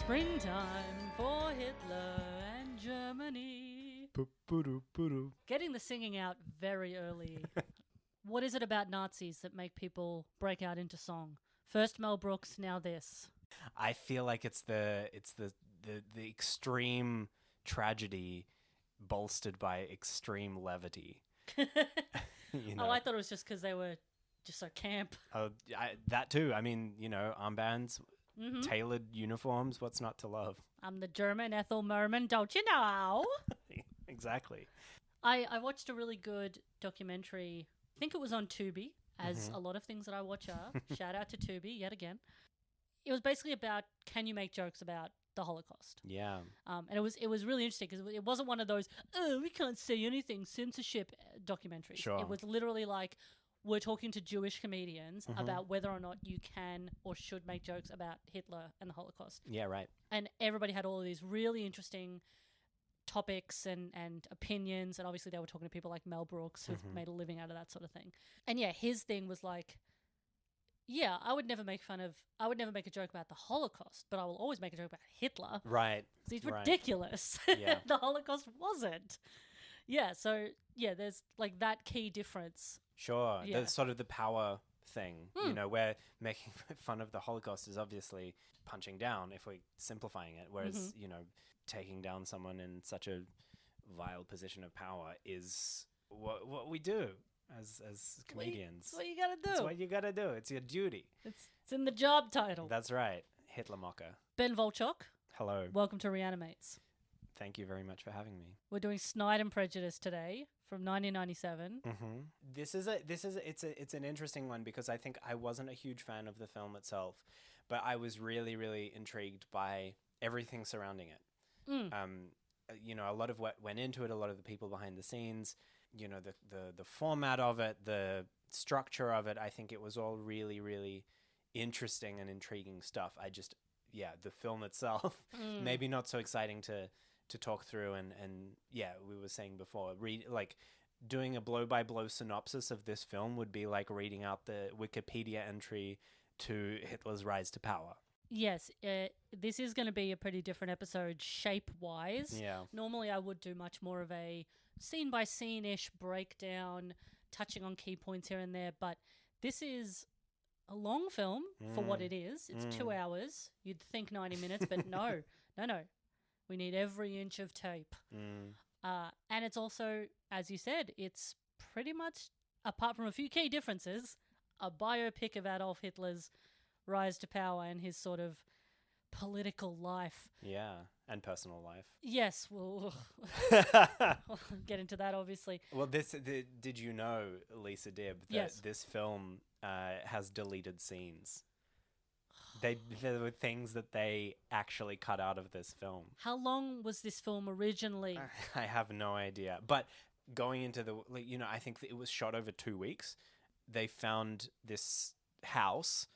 Springtime for Hitler and Germany. Getting the singing out very early. What is it about Nazis that make people break out into song? First Mel Brooks, now this. I feel like it's the extreme tragedy bolstered by extreme levity. You know? Oh, I thought it was just because they were just so camp. That too. I mean, armbands, tailored uniforms. What's not to love? I'm the German Ethel Merman, don't you know? Exactly. I watched a really good documentary. I think it was on Tubi, as a lot of things that I watch are. Shout out to Tubi yet again. It was basically about, can you make jokes about the Holocaust? Yeah. And it was really interesting because it wasn't one of those, we can't say anything, censorship documentaries. Sure. It was literally like, we're talking to Jewish comedians about whether or not you can or should make jokes about Hitler and the Holocaust. Yeah, right. And everybody had all of these really interesting topics and opinions. And obviously they were talking to people like Mel Brooks, who've made a living out of that sort of thing. And yeah, his thing was like, yeah, I would never make a joke about the Holocaust, but I will always make a joke about Hitler. Right. He's ridiculous. Yeah. The Holocaust wasn't. Yeah, so yeah, there's like that key difference. Sure. Yeah. That's sort of the power thing, where making fun of the Holocaust is obviously punching down if we're simplifying it, whereas, taking down someone in such a vile position of power is what we do as comedians. It's what you gotta do. It's what you gotta do. It's your duty. It's in the job title. That's right. Hitler mocker. Ben Volchok, Hello. welcome to Reanimates. Thank you very much for having me. We're doing Snide and Prejudice today from 1997. It's an interesting one because I think I wasn't a huge fan of the film itself, but I was really, really intrigued by everything surrounding it. A lot of what went into it, a lot of the people behind the scenes, the format of it, the structure of it. I think it was all really, really interesting and intriguing stuff. The film itself, maybe not so exciting to talk through. And we were saying before, doing a blow-by-blow synopsis of this film would be like reading out the Wikipedia entry to Hitler's rise to power. Yes, this is going to be a pretty different episode shape-wise. Yeah. Normally I would do much more of a scene-by-scene-ish breakdown, touching on key points here and there, but this is a long film for what it is. It's 2 hours. You'd think 90 minutes, but no. We need every inch of tape. And it's also, as you said, it's pretty much, apart from a few key differences, a biopic of Adolf Hitler's rise to power and his sort of political life. Yeah, and personal life. Yes, we'll get into that, obviously. Well, did you know, Lisa Dibb, that this film has deleted scenes? There were things that they actually cut out of this film. How long was this film originally? I have no idea. But going into I think that it was shot over 2 weeks. They found this house,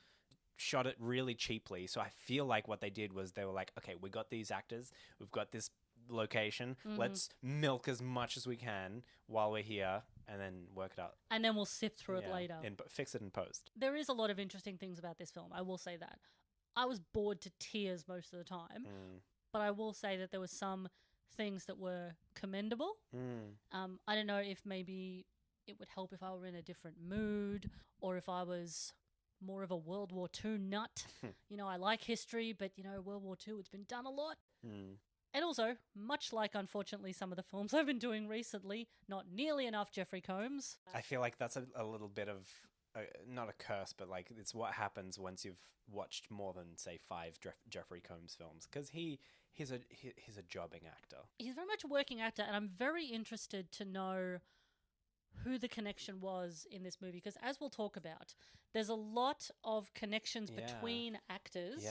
shot it really cheaply. So I feel like what they did was they were like, okay, we got these actors, we've got this location, let's milk as much as we can while we're here and then work it out. And then we'll sift through it later. And fix it in post. There is a lot of interesting things about this film, I will say that. I was bored to tears most of the time, but I will say that there were some things that were commendable. I don't know if maybe it would help if I were in a different mood or if I was more of a World War II nut. I like history, but, World War II, it's been done a lot. And also, much like, unfortunately, some of the films I've been doing recently, not nearly enough Jeffrey Combs. I feel like that's a little bit of, not a curse, but like it's what happens once you've watched more than, say, 5 Jeffrey Combs films. Because he's a jobbing actor. He's very much a working actor, and I'm very interested to know who the connection was in this movie, because as we'll talk about, there's a lot of connections between actors,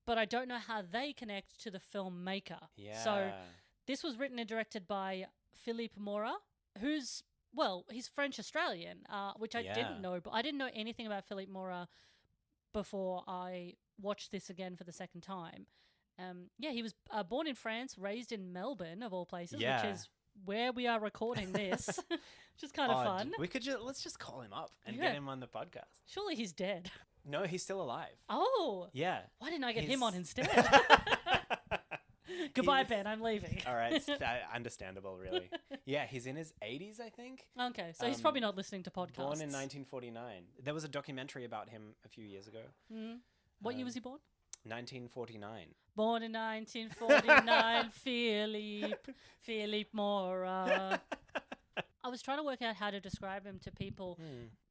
but I don't know how they connect to the filmmaker. So this was written and directed by Philippe Mora, who's, he's French-Australian, which I didn't know, but I didn't know anything about Philippe Mora before I watched this again for the second time. He was born in France, raised in Melbourne, of all places, which is where we are recording this, which is kind of fun. We could let's just call him up and get him on the podcast. Surely he's dead. No, he's still alive. Oh. Yeah. Why didn't I get him on instead? Goodbye, Ben. I'm leaving. All right. Understandable, really. Yeah, he's in his 80s, I think. Okay, so he's probably not listening to podcasts. Born in 1949. There was a documentary about him a few years ago. Mm. What year was he born? 1949. Born in 1949, Philippe Mora. I was trying to work out how to describe him to people.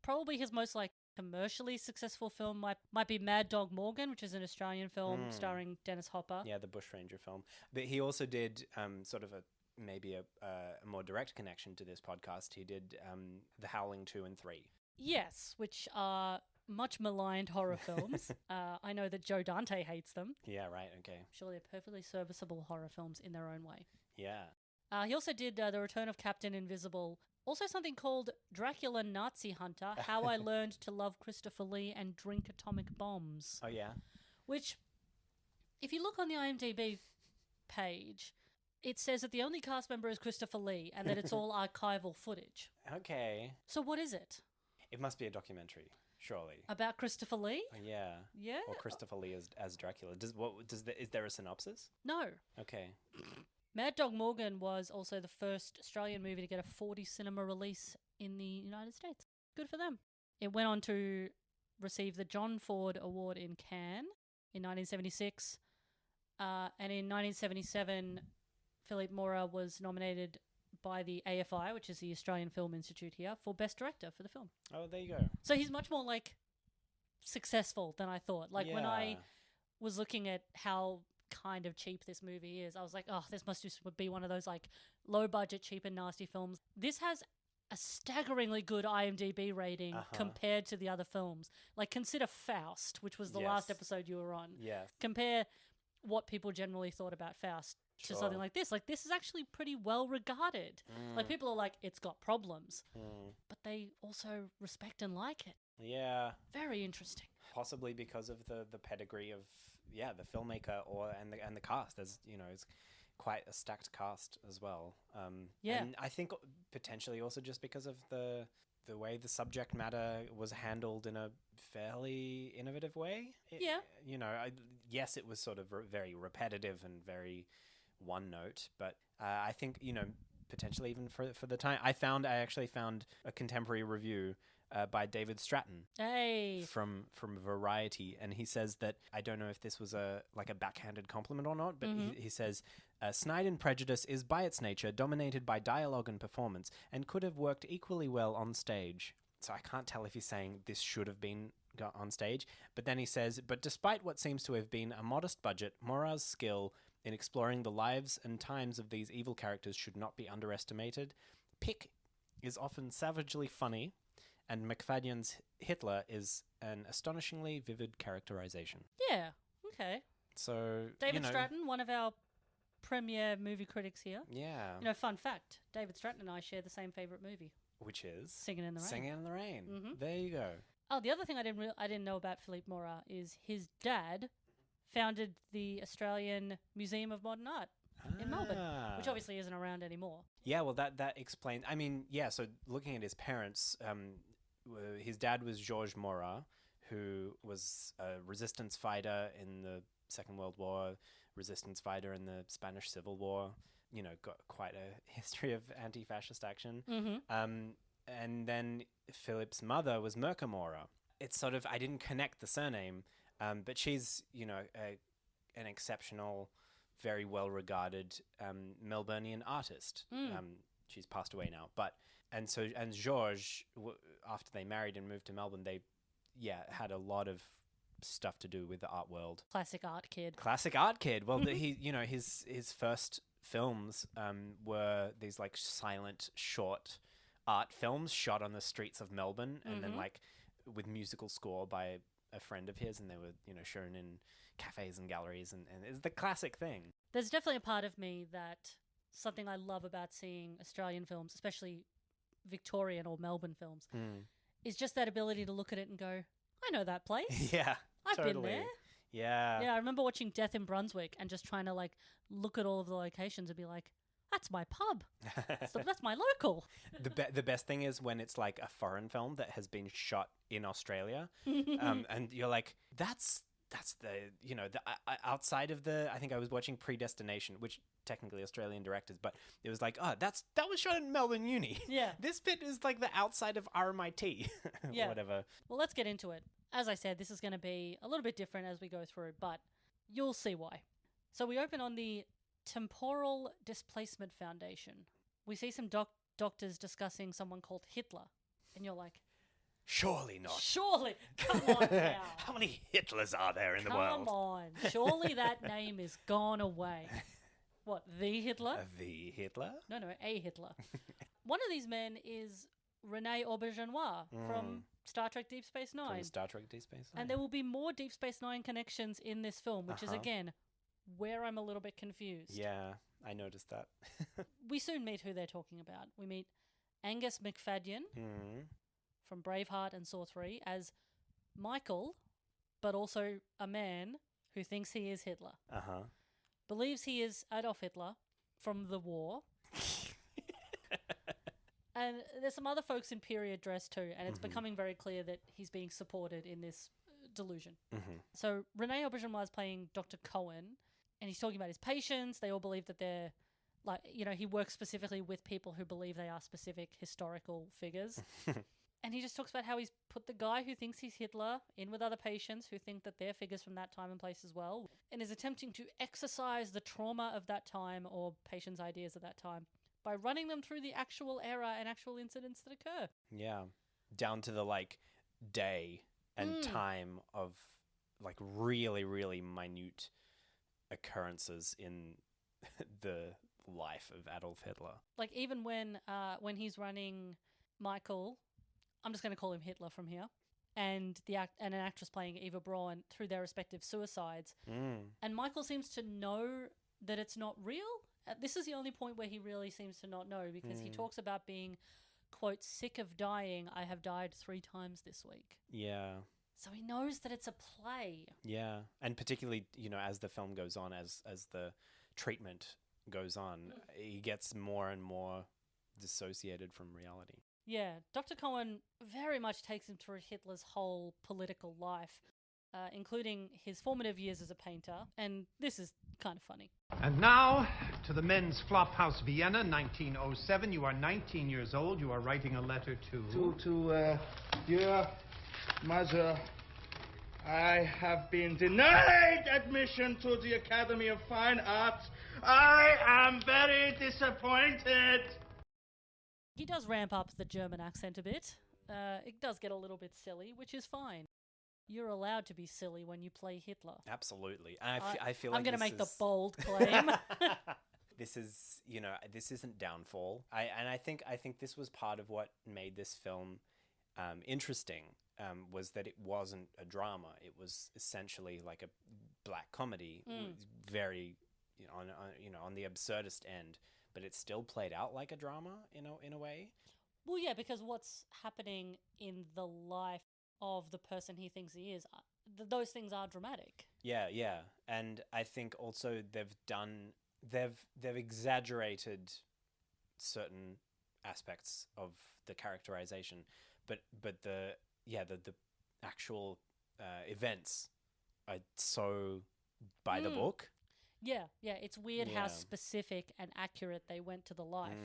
Probably his most commercially successful film might be Mad Dog Morgan, which is an Australian film starring Dennis Hopper. Yeah, the bushranger film. But he also did sort of maybe a more direct connection to this podcast. He did The Howling 2 and 3. Yes, which are much maligned horror films. I know that Joe Dante hates them. Yeah, right, okay. Surely they're perfectly serviceable horror films in their own way. Yeah. He also did The Return of Captain Invisible. Also something called Dracula Nazi Hunter, How I Learned to Love Christopher Lee and Drink Atomic Bombs. Oh, yeah? Which, if you look on the IMDb page, it says that the only cast member is Christopher Lee and that it's all archival footage. Okay. So what is it? It must be a documentary, surely. About Christopher Lee? Yeah. Yeah? Or Christopher Lee as Dracula. Is there a synopsis? No. Okay. Mad Dog Morgan was also the first Australian movie to get a 4D cinema release in the United States. Good for them. It went on to receive the John Ford Award in Cannes in 1976. And in 1977, Philippe Mora was nominated by the AFI, which is the Australian Film Institute here, for Best Director for the film. Oh, there you go. So he's much more successful than I thought. When I was looking at how kind of cheap this movie is, I was like, oh, this must just be one of those low budget, cheap and nasty films. This has a staggeringly good IMDb rating compared to the other films. Consider Faust, which was the last episode you were on. Yeah. Compare what people generally thought about Faust to something like this. This is actually pretty well regarded. People are like, it's got problems, but they also respect and like it. Yeah. Very interesting. Possibly because of the pedigree of the filmmaker and the cast. There's it's quite a stacked cast as well. And I think potentially also just because of the way the subject matter was handled in a fairly innovative way. Yes, it was sort of very repetitive and very one note, but I think potentially even for the time, I actually found a contemporary review by David Stratton from Variety, and he says that, I don't know if this was a backhanded compliment or not, but he says, Snide and Prejudice is by its nature dominated by dialogue and performance and could have worked equally well on stage. So I can't tell if he's saying this should have been got on stage, but then he says, but despite what seems to have been a modest budget, Mora's skill in exploring the lives and times of these evil characters should not be underestimated. Pick is often savagely funny, and McFadden's Hitler is an astonishingly vivid characterization. Yeah, okay. So, David Stratton, one of our premier movie critics here. Yeah. Fun fact, David Stratton and I share the same favourite movie. Which is? Singing in the Rain. Singing in the Rain. Mm-hmm. There you go. Oh, the other thing I didn't know about Philippe Mora is his dad founded the Australian Museum of Modern Art in Melbourne, which obviously isn't around anymore. Yeah, well, that explains... I mean, yeah, so looking at his parents, his dad was Georges Mora, who was a resistance fighter in the Second World War, resistance fighter in the Spanish Civil War, got quite a history of anti-fascist action. Mm-hmm. And then Philippe's mother was Mirka Mora. It's sort of... I didn't connect the surname, but she's, an exceptional, very well-regarded Melburnian artist. She's passed away now. And Georges, after they married and moved to Melbourne, they, had a lot of stuff to do with the art world. Classic art kid. Well, his first films were these silent, short art films shot on the streets of Melbourne, and then with musical score by a friend of his, and they were shown in cafes and galleries, and it's the classic thing. There's definitely a part of me that something I love about seeing Australian films, especially Victorian or Melbourne films, is just that ability to look at it and go, I know that place. Yeah, I've been there. Yeah. I remember watching Death in Brunswick and just trying to look at all of the locations and be like, that's my pub. That's my local. The best thing is when it's like a foreign film that has been shot in Australia, and you're like, that's the, you know, outside of the, I think I was watching Predestination, which technically Australian directors, but it was like, oh, that was shot in Melbourne Uni. Yeah. This bit is like the outside of RMIT. Yeah. Whatever. Well, let's get into it. As I said, this is going to be a little bit different as we go through, but you'll see why. So we open on the Temporal Displacement Foundation. We see some doctors discussing someone called Hitler, and you're like, surely not. Surely. Come on now. How many Hitlers are there in the world? Come on. Surely that name is gone away. What, the Hitler? The Hitler? No, a Hitler. One of these men is Rene Auberjonois from Star Trek Deep Space Nine. From Star Trek Deep Space Nine. And there will be more Deep Space Nine connections in this film, which is, again, where I'm a little bit confused. Yeah, I noticed that. We soon meet who they're talking about. We meet Angus McFadden from Braveheart and Saw 3 as Michael, but also a man who thinks he is Hitler. Believes he is Adolf Hitler from the war. And there's some other folks in period dress too, and it's becoming very clear that he's being supported in this delusion. So Rene Auberjonois is playing Dr. Cohen, and he's talking about his patients. They all believe that they're, like, you know, he works specifically with people who believe they are specific historical figures. And he just talks about how he's put the guy who thinks he's Hitler in with other patients who think that they're figures from that time and place as well, and is attempting to exorcise the trauma of that time or patients' ideas of that time by running them through the actual era and actual incidents that occur. Yeah. Down to the, like, day and time of, like, really, really minute occurrences in the life of Adolf Hitler. Like, even when he's running Michael, I'm just going to call him Hitler from here, and an actress playing Eva Braun through their respective suicides. And Michael seems to know that it's not real. This is the only point where he really seems to not know, because he talks about being, quote, sick of dying. I have died 3 times this week. Yeah. So he knows that it's a play. Yeah. And particularly, you know, as the film goes on, as the treatment goes on, he gets more and more dissociated from reality. Yeah, Dr. Cohen very much takes him through Hitler's whole political life, including his formative years as a painter, and this is kind of funny. And now, to the men's Flophouse Vienna, 1907. You are 19 years old. You are writing a letter to Dear Mother, I have been denied admission to the Academy of Fine Arts. I am very disappointed. He does ramp up the German accent a bit. It does get a little bit silly, which is fine. You're allowed to be silly when you play Hitler. Absolutely. And I feel like I'm going to make the bold claim. This is, you know, this isn't downfall. I think this was part of what made this film interesting, was that it wasn't a drama. It was essentially like a black comedy, very, on the absurdist end, but it still played out like a drama in a way. Well, yeah, because what's happening in the life of the person he thinks he is, those things are dramatic. Yeah, yeah. And I think also they've exaggerated certain aspects of the characterization, but the actual events are so by the book. Yeah, it's weird how specific and accurate they went to the life.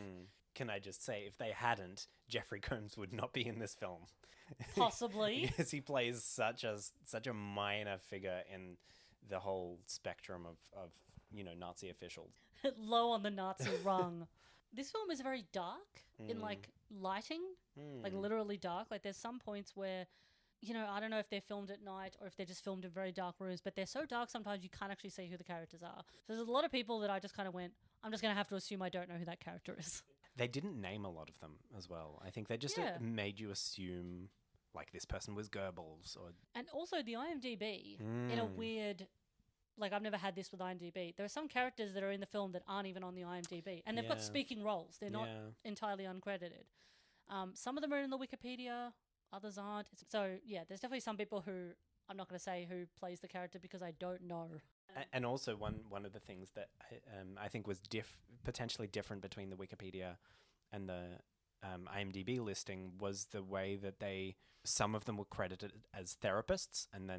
Can I just say, if they hadn't, Jeffrey Combs would not be in this film. Possibly. Because he plays such a minor figure in the whole spectrum of Nazi officials. Low on the Nazi rung. This film is very dark in, like, lighting, like literally dark. Like, there's some points where, I don't know if they're filmed at night or if they're just filmed in very dark rooms, but they're so dark sometimes you can't actually see who the characters are. So there's a lot of people that I just kind of went, I'm just going to have to assume I don't know who that character is. They didn't name a lot of them as well. I think they just made you assume, like, this person was Goebbels. And also the IMDb, in a weird... Like, I've never had this with IMDb. There are some characters that are in the film that aren't even on the IMDb. And they've got speaking roles. They're not entirely uncredited. Some of them are in the Wikipedia. Others aren't. So, yeah, there's definitely some people who I'm not going to say who plays the character because I don't know. And also one of the things that I think was potentially different between the Wikipedia and the IMDb listing was the way that some of them were credited as therapists, and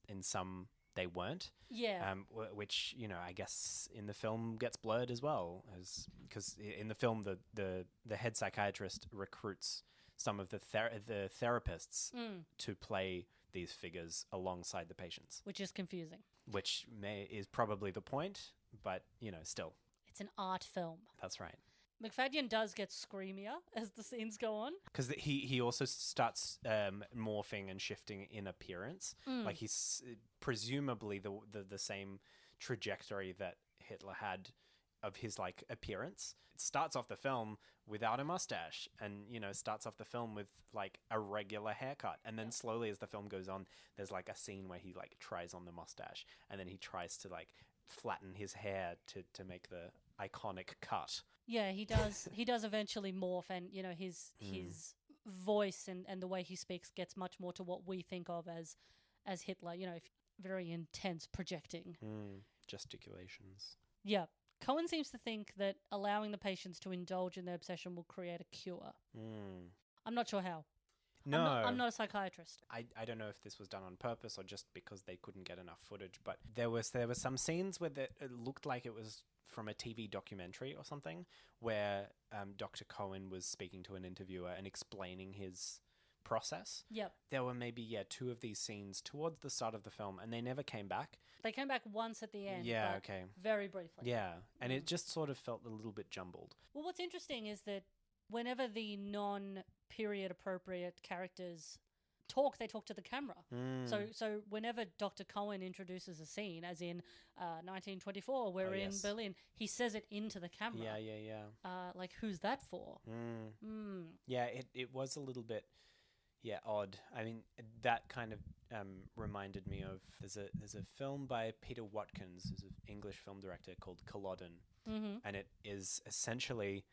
in some they weren't. Yeah. Which, I guess in the film gets blurred as well, because in the film the head psychiatrist recruits some of the therapists to play these figures alongside the patients, which is confusing. Which is probably the point, but still, it's an art film. That's right. McFadyen does get screamier as the scenes go on. Because he also starts morphing and shifting in appearance. Like he's presumably the same trajectory that Hitler had of his appearance. It starts off the film without a mustache, and starts off the film with a regular haircut, and then slowly as the film goes on, there's a scene where he tries on the mustache, and then he tries to flatten his hair to make the iconic cut. Yeah, he does. He does eventually morph, and his voice and the way he speaks gets much more to what we think of as Hitler. Very intense projecting, gesticulations. Yeah. Cohen seems to think that allowing the patients to indulge in their obsession will create a cure. I'm not sure how. No. I'm not a psychiatrist. I don't know if this was done on purpose or just because they couldn't get enough footage, but there were some scenes where it looked like it was from a TV documentary or something, where Dr. Cohen was speaking to an interviewer and explaining his process. Yep. There were maybe, two of these scenes towards the start of the film, and they never came back. They came back once at the end. Yeah, but okay. Very briefly. Yeah, and it just sort of felt a little bit jumbled. Well, what's interesting is that whenever the non-period appropriate characters talk, they talk to the camera. So whenever Dr. Cohen introduces a scene, as in 1924, we're in Berlin, he says it into the camera. Yeah. Who's that for? Yeah, it was a little bit odd. I mean, that kind of reminded me of there's a film by Peter Watkins, who's an English film director, called Culloden, and it is essentially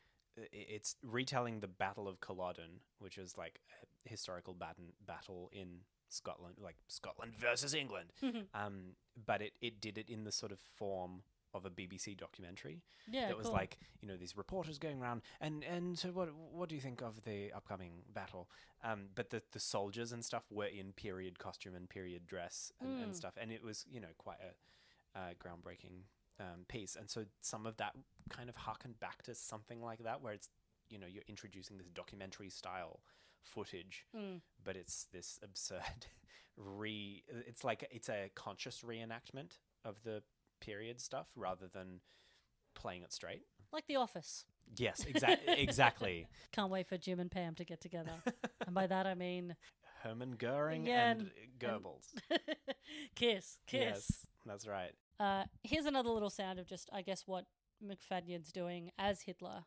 it's retelling the Battle of Culloden, which was a historical battle in Scotland, Scotland versus England. But it did it in the sort of form of a BBC documentary. Yeah, that was cool. These reporters going around and so what do you think of the upcoming battle? But the soldiers and stuff were in period costume and period dress and stuff, and it was quite a groundbreaking piece. And so some of that kind of harkened back to something like that, where it's you're introducing this documentary style footage, but it's this absurd it's a conscious reenactment of the period stuff rather than playing it straight, like The Office. Yes, exactly. Can't wait for Jim and Pam to get together. And by that I mean Herman Goring and Goebbels. Kiss. Yes, that's right. Here's another little sound of just, I guess, what McFadyen's doing as Hitler.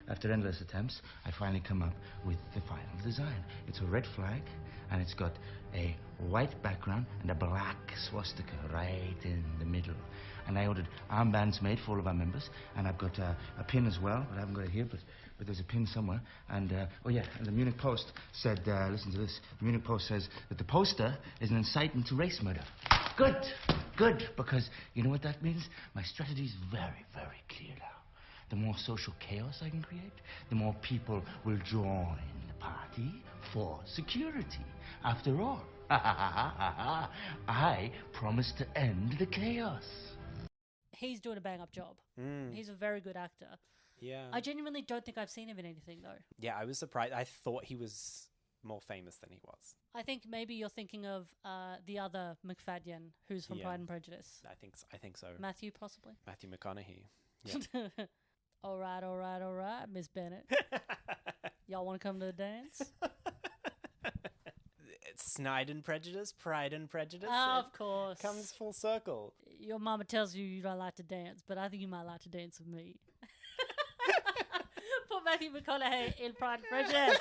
After endless attempts, I finally come up with the final design. It's a red flag, and it's got a white background and a black swastika right in the middle. And I ordered armbands made for all of our members, and I've got a pin as well, but I haven't got it here, but there's a pin somewhere. And, and the Munich Post said, listen to this, the Munich Post says that the poster is an incitement to race murder. Good, because you know what that means? My strategy is very, very clear now. The more social chaos I can create, the more people will join the party for security. After all, I promised to end the chaos. He's doing a bang-up job. He's a very good actor. Yeah. I genuinely don't think I've seen him in anything, though. Yeah, I was surprised. I thought he was more famous than he was. I think maybe you're thinking of the other McFadyen, who's from Pride and Prejudice. I think so. Matthew, possibly? Matthew McConaughey. Yeah. All right, Miss Bennett. Y'all want to come to the dance? Snide and Prejudice, Pride and Prejudice. Of course. Comes full circle. Your mama tells you don't like to dance, but I think you might like to dance with me. Put Matthew McConaughey in Pride and Prejudice.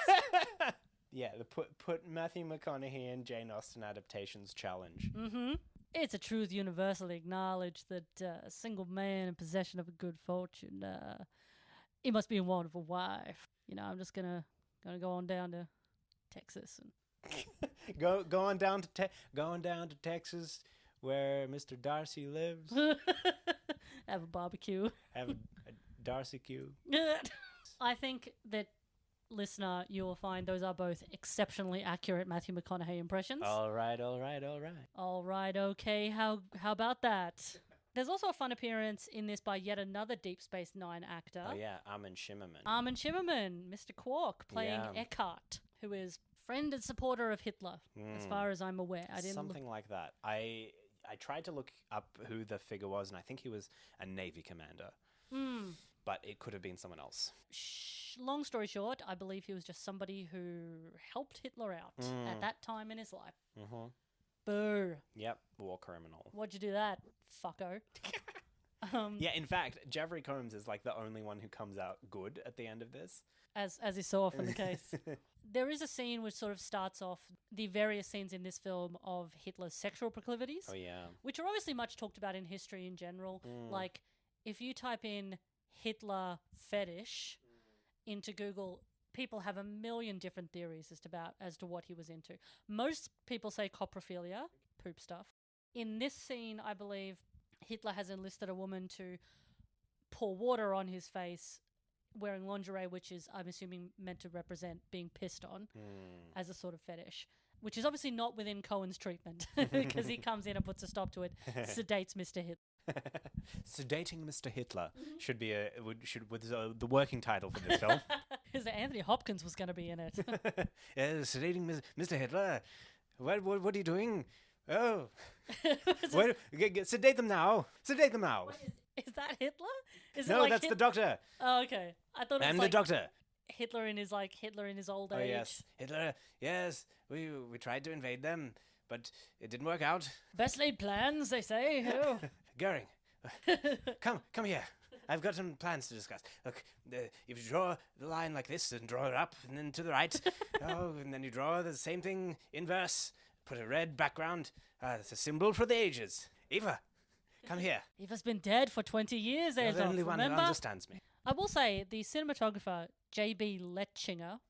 Yeah, the put Matthew McConaughey in Jane Austen adaptations challenge. Mm-hmm. It's a truth universally acknowledged that a single man in possession of a good fortune, he must be a wonderful wife. I'm just gonna go on down to Texas and Go on down to going down to Texas, where Mr. Darcy lives. Have a barbecue. Have a Darcy Q. I think that, listener, you will find those are both exceptionally accurate Matthew McConaughey impressions. All right. All right, okay. How about that? There's also a fun appearance in this by yet another Deep Space Nine actor. Oh yeah, Armin Shimmerman. Mr. Quark, playing Eckhart, who is friend and supporter of Hitler, as far as I'm aware. I didn't Something like that. I tried to look up who the figure was, and I think he was a Navy commander. But it could have been someone else. Long story short, I believe he was just somebody who helped Hitler out at that time in his life. Mm-hmm. Boo. Yep, war criminal. Why'd you do that, fucko? Yeah, in fact, Jeffrey Combs is like the only one who comes out good at the end of this. As is so often the case. There is a scene which sort of starts off the various scenes in this film of Hitler's sexual proclivities. Oh, yeah. Which are obviously much talked about in history in general. Like, if you type in Hitler fetish into Google, people have a million different theories as to what he was into. Most people say coprophilia, poop stuff. In this scene, I believe Hitler has enlisted a woman to pour water on his face wearing lingerie, which is, I'm assuming, meant to represent being pissed on as a sort of fetish, which is obviously not within Cohen's treatment because he comes in and puts a stop to it, sedates Mr. Hitler. Sedating Mr. Hitler should be the working title for this film. Because Anthony Hopkins was going to be in it. Yeah, sedating Mr. Hitler. What are you doing? Oh, sedate them now. Sedate them now. Is that Hitler? No, that's the doctor. Oh, okay. I thought it was I'm like the doctor. Hitler in his old age. Oh yes, Hitler. Yes, we tried to invade them, but it didn't work out. Best laid plans, they say. Oh. Goring, come here. I've got some plans to discuss. Look, if you draw the line like this and draw it up and then to the right, and then you draw the same thing inverse, put a red background. It's a symbol for the ages. Eva, come here. Eva's been dead for 20 years, Adolf. You're the only one who understands me. I will say, the cinematographer, J.B. Letchinger,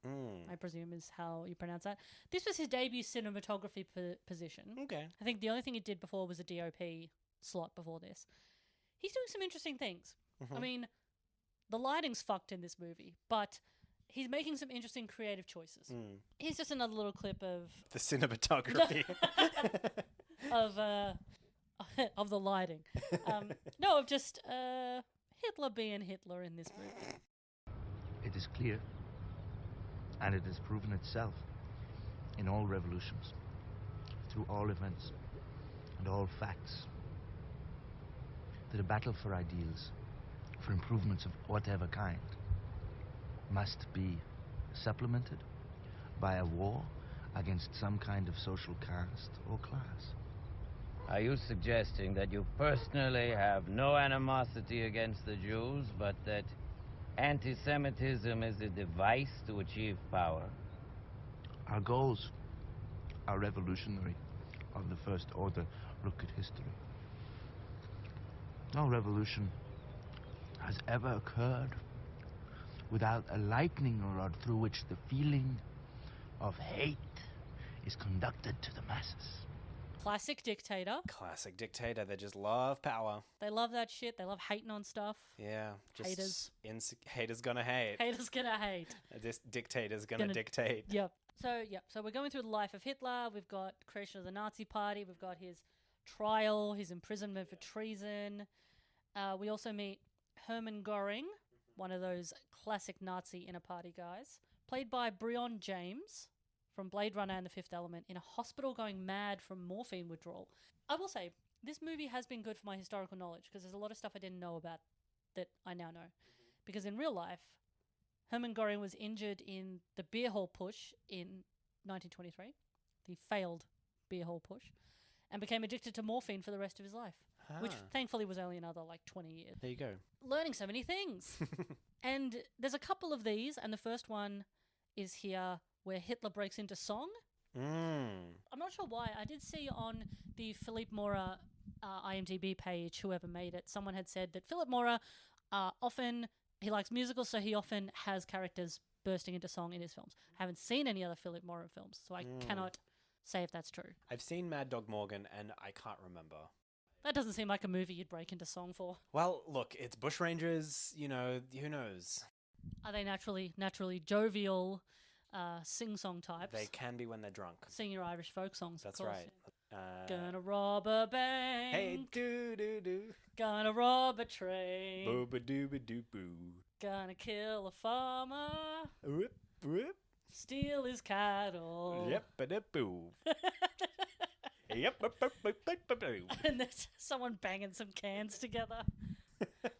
I presume is how you pronounce that, this was his debut cinematography position. Okay. I think the only thing he did before was a DOP slot before this. He's doing some interesting things. I mean, the lighting's fucked in this movie, but he's making some interesting creative choices. Here's just another little clip of... the cinematography. of the lighting. No, of just Hitler being Hitler in this movie. It is clear, and it has proven itself in all revolutions, through all events and all facts, that a battle for ideals, for improvements of whatever kind, must be supplemented by a war against some kind of social caste or class. Are you suggesting that you personally have no animosity against the Jews, but that anti-Semitism is a device to achieve power? Our goals are revolutionary of the first order. Look at history. No revolution has ever occurred without a lightning rod through which the feeling of hate is conducted to the masses. Classic dictator. Classic dictator. They just love power. They love that shit. They love hating on stuff. Yeah. Just haters. Haters gonna hate. Haters gonna hate. This dictator's gonna dictate. Yep. So we're going through the life of Hitler. We've got creation of the Nazi Party. We've got his trial, his imprisonment for treason. We also meet Herman Goring, one of those classic Nazi inner party guys, played by Brion James from Blade Runner and The Fifth Element, in a hospital going mad from morphine withdrawal. I will say, this movie has been good for my historical knowledge because there's a lot of stuff I didn't know about that I now know. Because in real life, Herman Goring was injured in the beer hall push in 1923, the failed beer hall push, and became addicted to morphine for the rest of his life, which thankfully was only another 20 years. There you go. Learning so many things. And there's a couple of these, and the first one is here where Hitler breaks into song. I'm not sure why. I did see on the Philippe Mora IMDb page, whoever made it, someone had said that Philippe Mora often, he likes musicals, so he often has characters bursting into song in his films. I haven't seen any other Philippe Mora films, so I cannot say if that's true. I've seen Mad Dog Morgan, and I can't remember. That doesn't seem like a movie you'd break into song for. Well, look, it's bushrangers, you know, who knows? Are they naturally jovial, sing-song types? They can be when they're drunk. Sing your Irish folk songs, That's of course. right. Gonna rob a bank. Hey, do-do-do. Gonna rob a train. Boo-ba-doo-ba-doo-boo. Gonna kill a farmer. Whoop, whoop. Steal his cattle. Yep, ba-da-boo. Yep, ba-ba-ba-ba-ba-boo. And there's someone banging some cans together.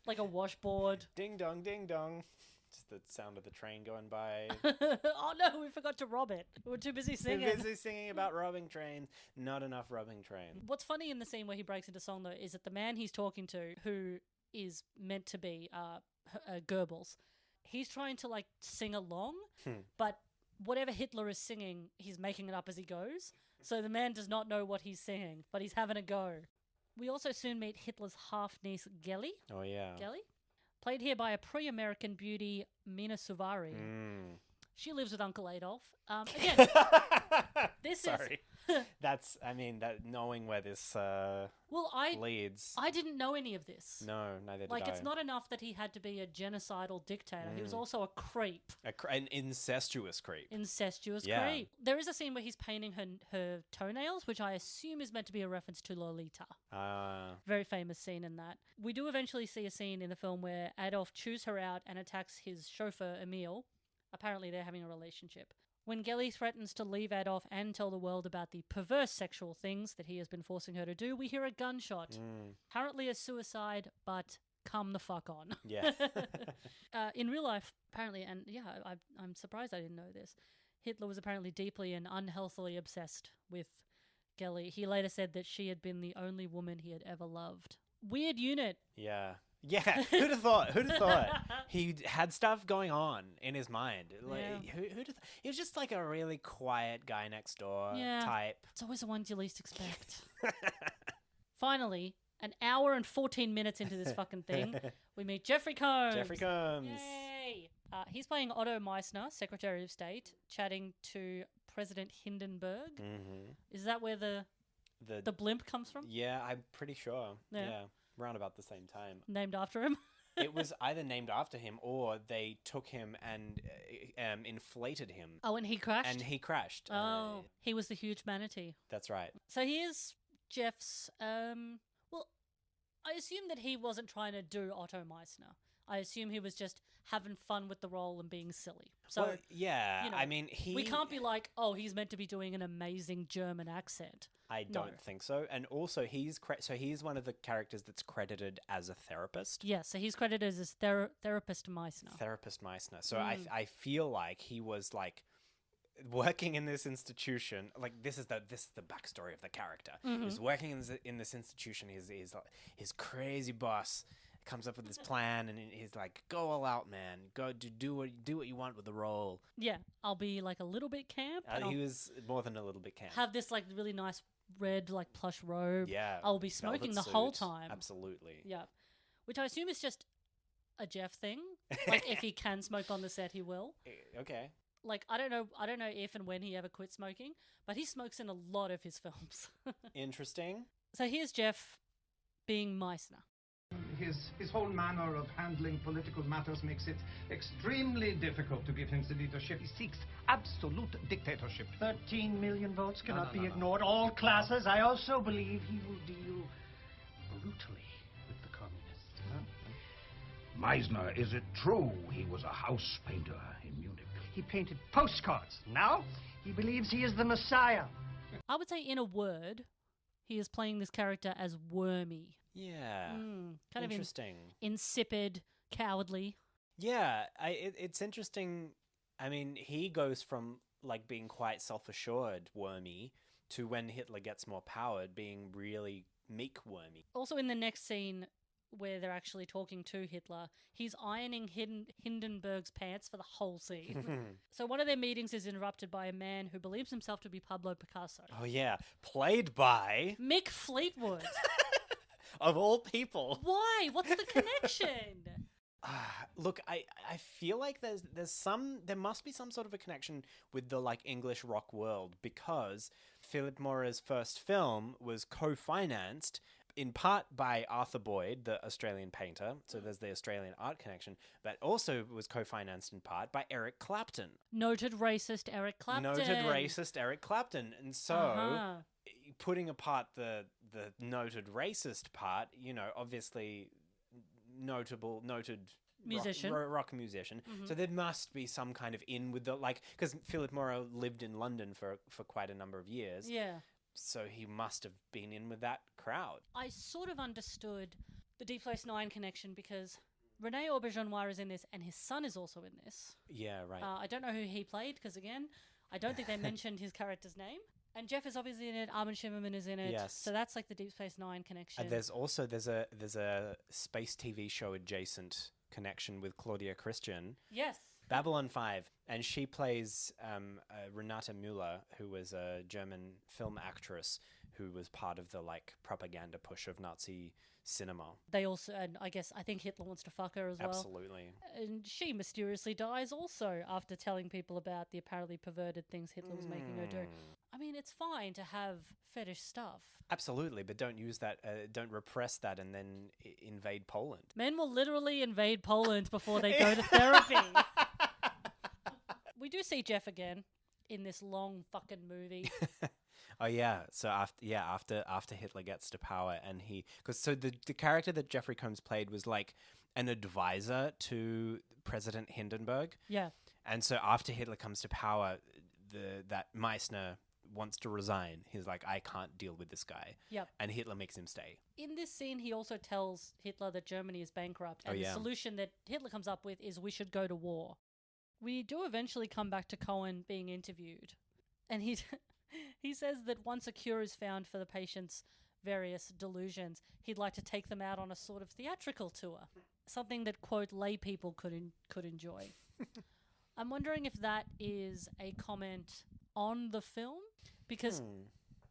Like a washboard. Ding dong, ding dong. Just the sound of the train going by. Oh no, we forgot to rob it. We were too busy singing. Too busy singing about robbing trains. Not enough robbing train. What's funny in the scene where he breaks into song, though, is that the man he's talking to, who is meant to be Goebbels, he's trying to, like, sing along, but whatever Hitler is singing, he's making it up as he goes. So the man does not know what he's singing, but he's having a go. We also soon meet Hitler's half-niece, Gelly. Oh, yeah. Gelly? Played here by a pre-American beauty, Mina Suvari. She lives with Uncle Adolf. Again, this Sorry. That's, I mean, that knowing where this leads. I didn't know any of this. No, neither did I. Like, it's not enough that he had to be a genocidal dictator. He was also a creep. An incestuous creep. Incestuous creep. There is a scene where he's painting her toenails, which I assume is meant to be a reference to Lolita. Very famous scene in that. We do eventually see a scene in the film where Adolf chews her out and attacks his chauffeur, Emil. Apparently they're having a relationship. When Gelly threatens to leave Adolf and tell the world about the perverse sexual things that he has been forcing her to do, we hear a gunshot. Apparently a suicide, but come the fuck on. Yeah. In real life, apparently, and yeah, I'm surprised I didn't know this, Hitler was apparently deeply and unhealthily obsessed with Gelly. He later said that she had been the only woman he had ever loved. Weird unit. Yeah. Yeah, who'd have thought? Who'd have thought? He had stuff going on in his mind. Like, who'd have he was just like a really quiet guy next door type. It's always the ones you least expect. Finally, an hour and 14 minutes into this fucking thing, we meet Jeffrey Combs. Jeffrey Combs. Yay! He's playing Otto Meissner, Secretary of State, chatting to President Hindenburg. Is that where the blimp comes from? Yeah, I'm pretty sure. Yeah. Around about the same time. Named after him? It was either named after him or they took him and inflated him. Oh, and he crashed? And he crashed. Oh, he was the huge manatee. That's right. So here's Jeff's... well, I assume that he wasn't trying to do Otto Meissner. I assume he was just having fun with the role and being silly. So, well, yeah, you know, I mean, we can't be like, oh, he's meant to be doing an amazing German accent. I don't think so. And also, he's one of the characters that's credited as a therapist. Yeah, so he's credited as therapist Meissner. Therapist Meissner. So I feel like he was like working in this institution. Like this is the backstory of the character. He's working in this institution. His crazy boss comes up with this plan, and he's like, "Go all out, man. Go do what you want with the role." Yeah, I'll be like a little bit camp. He was more than a little bit camp. Have this like really nice red like plush robe. Yeah, I'll be smoking the whole time. Absolutely. Yeah, which I assume is just a Jeff thing. Like if he can smoke on the set, he will. Okay. Like I don't know if and when he ever quit smoking, but he smokes in a lot of his films. Interesting. So here's Jeff being Meissner. His whole manner of handling political matters makes it extremely difficult to give him the leadership. He seeks absolute dictatorship. 13 million votes cannot be ignored. All classes. I also believe he will deal brutally with the communists. Meissner, is it true he was a house painter in Munich? He painted postcards. Now he believes he is the Messiah. I would say, in a word, he is playing this character as wormy. Yeah. Kind interesting. of insipid, cowardly. Yeah, it's interesting. I mean, he goes from like being quite self-assured, wormy, to when Hitler gets more powered, being really meek, wormy. Also, in the next scene where they're actually talking to Hitler, he's ironing Hindenburg's pants for the whole scene. So one of their meetings is interrupted by a man who believes himself to be Pablo Picasso. Oh yeah, played by Mick Fleetwood. Of all people. Why? What's the connection? Look, I feel like there must be some sort of a connection with the like English rock world, because Philippe Mora's first film was co-financed in part by Arthur Boyd, the Australian painter. So there's the Australian art connection, but also was co-financed in part by Eric Clapton. Noted racist Eric Clapton. And so putting apart the noted racist part, obviously noted musician, rock musician. So there must be some kind of in with the, because Philippe Mora lived in London for quite a number of years. Yeah. So he must have been in with that crowd. I sort of understood the Deep Space Nine connection because Rene Auberjonois is in this and his son is also in this. Yeah, right. I don't know who he played because, again, I don't think they mentioned his character's name. And Jeff is obviously in it. Armin Shimmerman is in it. Yes. So that's like the Deep Space Nine connection. There's a space TV show adjacent connection with Claudia Christian. Yes. Babylon 5, and she plays Renate Müller, who was a German film actress who was part of the propaganda push of Nazi cinema. They also, and I think Hitler wants to fuck her as well. Absolutely. And she mysteriously dies also after telling people about the apparently perverted things Hitler was making her do. I mean, it's fine to have fetish stuff. Absolutely, but don't use that, don't repress that and then invade Poland. Men will literally invade Poland before they go to therapy. We do see Jeff again in this long fucking movie. Oh yeah, so after Hitler gets to power, and the character that Jeffrey Combs played was like an advisor to President Hindenburg. Yeah. And so after Hitler comes to power, that Meissner wants to resign. He's like, I can't deal with this guy. Yep. And Hitler makes him stay. In this scene, he also tells Hitler that Germany is bankrupt, and the solution that Hitler comes up with is we should go to war. We do eventually come back to Cohen being interviewed, and he says that once a cure is found for the patient's various delusions, he'd like to take them out on a sort of theatrical tour, something that, quote, lay people could enjoy. I'm wondering if that is a comment on the film, because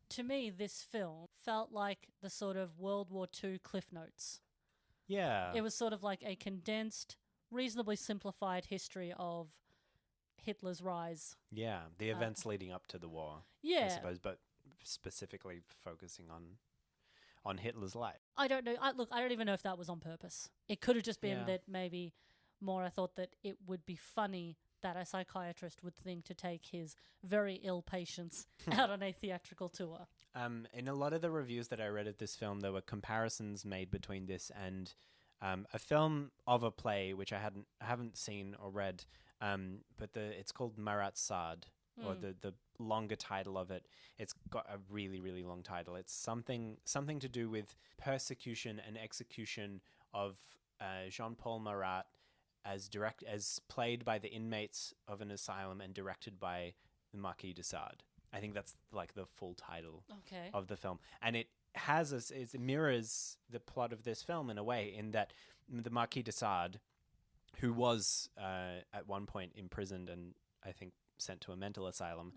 to me, this film felt like the sort of World War II Cliff Notes. Yeah. It was sort of like a condensed, reasonably simplified history of Hitler's rise. Yeah, the events leading up to the war. Yeah. I suppose, but specifically focusing on Hitler's life. I don't know. I don't even know if that was on purpose. It could have just been that maybe Mora thought that it would be funny that a psychiatrist would think to take his very ill patients out on a theatrical tour. In a lot of the reviews that I read of this film, there were comparisons made between this and a film of a play, which I haven't seen or read, but it's called Marat Sade, or the longer title of it. It's got a really, really long title. It's something to do with persecution and execution of Jean-Paul Marat as played by the inmates of an asylum and directed by the Marquis de Sade. I think that's like the full title of the film, and it mirrors the plot of this film in a way, in that the Marquis de Sade, who was at one point imprisoned and I think sent to a mental asylum,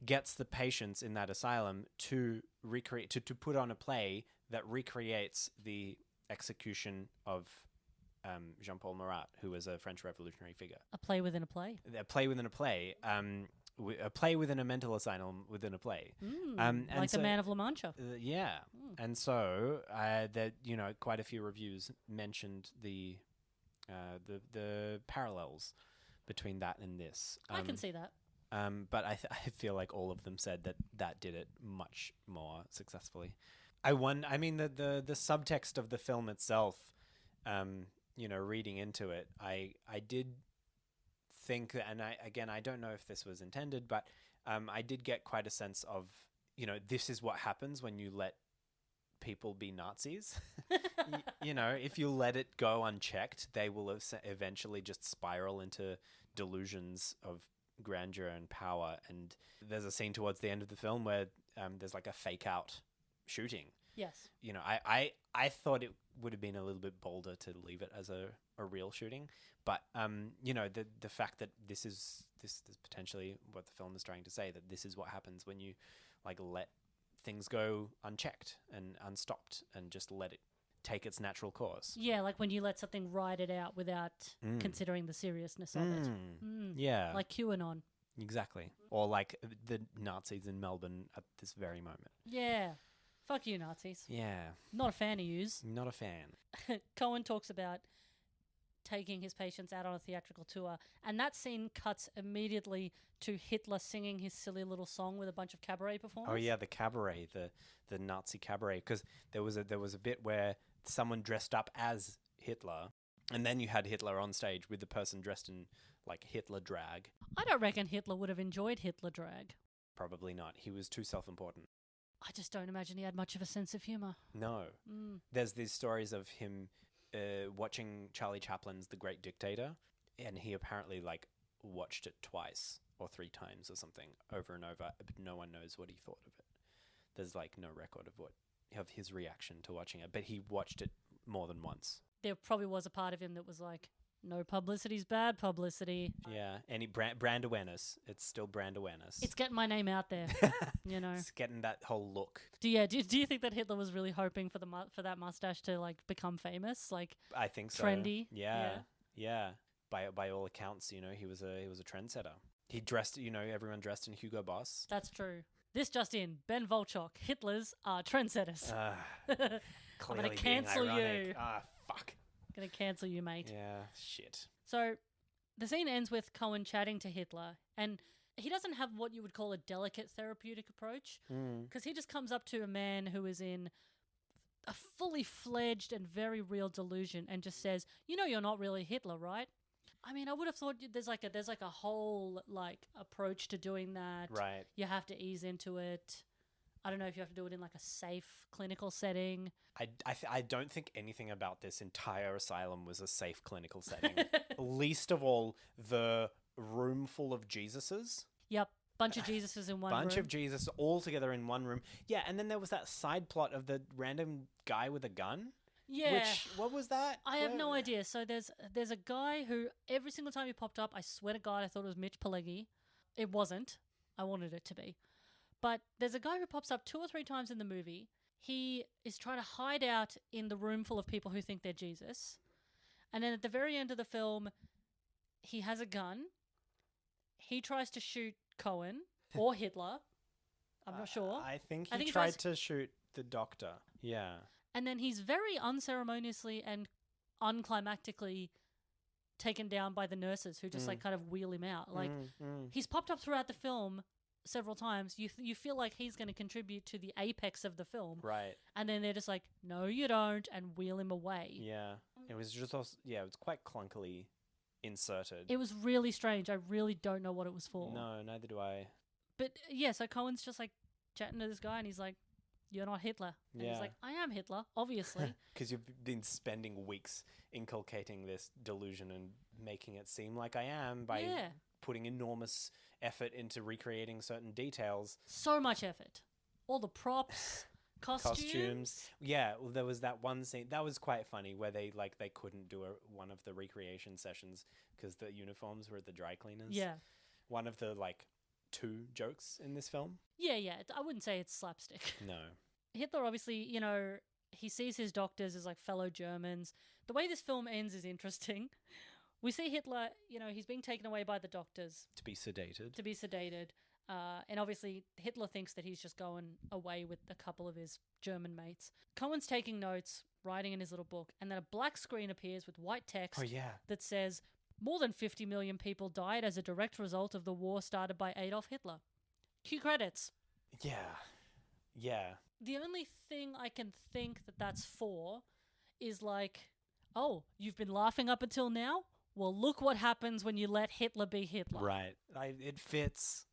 gets the patients in that asylum to recreate to put on a play that recreates the execution of Jean-Paul Marat, who was a French revolutionary figure. A play within a play. A play within a play. A play within a mental asylum within a play. Like the Man of La Mancha. Yeah. And so that quite a few reviews mentioned the parallels between that and this. I can see that. But I feel like all of them said that did it much more successfully. The subtext of the film itself, reading into it, I did think that, and I don't know if this was intended, but I did get quite a sense of, this is what happens when you let people be Nazis. If you let it go unchecked, they will eventually just spiral into delusions of grandeur and power. And there's a scene towards the end of the film where there's like a fake out shooting. Yes. I thought it would have been a little bit bolder to leave it as a real shooting, but the fact that this is potentially what the film is trying to say, that this is what happens when you let things go unchecked and unstopped and just let it take its natural course. Yeah, like when you let something ride it out without considering the seriousness of it. Yeah. Like QAnon. Exactly. Or like the Nazis in Melbourne at this very moment. Yeah. Fuck you, Nazis. Yeah. Not a fan of yous. Not a fan. Cohen talks about taking his patients out on a theatrical tour, and that scene cuts immediately to Hitler singing his silly little song with a bunch of cabaret performers. Oh yeah, the cabaret, the Nazi cabaret, because there was a bit where someone dressed up as Hitler, and then you had Hitler on stage with the person dressed in like Hitler drag. I don't reckon Hitler would have enjoyed Hitler drag. Probably not. He was too self-important. I just don't imagine he had much of a sense of humour. No. There's these stories of him watching Charlie Chaplin's The Great Dictator, and he apparently like watched it twice or 3 times or something over and over, but no one knows what he thought of it. There's like no record of his reaction to watching it, but he watched it more than once. There probably was a part of him that was like, no publicity's bad publicity. Yeah, any brand awareness. It's still brand awareness. It's getting my name out there, you know. It's getting that whole look. Do you think that Hitler was really hoping for for that mustache to like become famous, like I think so. Trendy. Yeah. By all accounts, you know, he was a trendsetter. He dressed, you know, everyone dressed in Hugo Boss. That's true. This just in: Ben Volchok, Hitler's are trendsetters. Clearly I'm gonna cancel you. Fuck. Gonna cancel you, mate. Yeah, shit. So the scene ends with Cohen chatting to Hitler, and he doesn't have what you would call a delicate therapeutic approach, because he just comes up to a man who is in a fully fledged and very real delusion and just says, "You know, you're not really Hitler, right?" I mean, I would have thought there's like a whole like approach to doing that. Right. You have to ease into it. I don't know if you have to do it in like a safe clinical setting. I don't think anything about this entire asylum was a safe clinical setting. Least of all, the room full of Jesuses. Yep. Bunch of Jesuses in one room. Bunch of Jesus all together in one room. Yeah, and then there was that side plot of the random guy with a gun. Yeah. What was that? I have no idea. So there's a guy who every single time he popped up, I swear to God, I thought it was Mitch Pileggi. It wasn't. I wanted it to be. But there's a guy who pops up 2 or 3 times in the movie. He is trying to hide out in the room full of people who think they're Jesus. And then at the very end of the film, he has a gun. He tries to shoot Cohen or Hitler. I'm not sure. I think he tried to shoot the doctor. Yeah. And then he's very unceremoniously and unclimactically taken down by the nurses who just like kind of wheel him out. Like he's popped up throughout the film several times. You feel like he's going to contribute to the apex of the film. Right. And then they're just like, no, you don't, and wheel him away. Yeah. It was just also, it was quite clunkily inserted. It was really strange. I really don't know what it was for. No, neither do I. But yeah, so Cohen's just like chatting to this guy and he's like, you're not Hitler. And he's like, I am Hitler, obviously. Because you've been spending weeks inculcating this delusion and making it seem like I am by putting enormous effort into recreating certain details. So much effort. All the props, costumes. Yeah, well, there was that one scene that was quite funny where they couldn't do one of the recreation sessions because the uniforms were at the dry cleaners. Yeah. One of the 2 jokes in this film. Yeah. I wouldn't say it's slapstick. No. Hitler, obviously, you know, he sees his doctors as like fellow Germans. The way this film ends is interesting. We see Hitler, you know, he's being taken away by the doctors. To be sedated. And obviously Hitler thinks that he's just going away with a couple of his German mates. Cohen's taking notes, writing in his little book, and then a black screen appears with white text that says, more than 50 million people died as a direct result of the war started by Adolf Hitler. Cue credits. Yeah. The only thing I can think that that's for is like, oh, you've been laughing up until now? Well, look what happens when you let Hitler be Hitler. Right. It fits.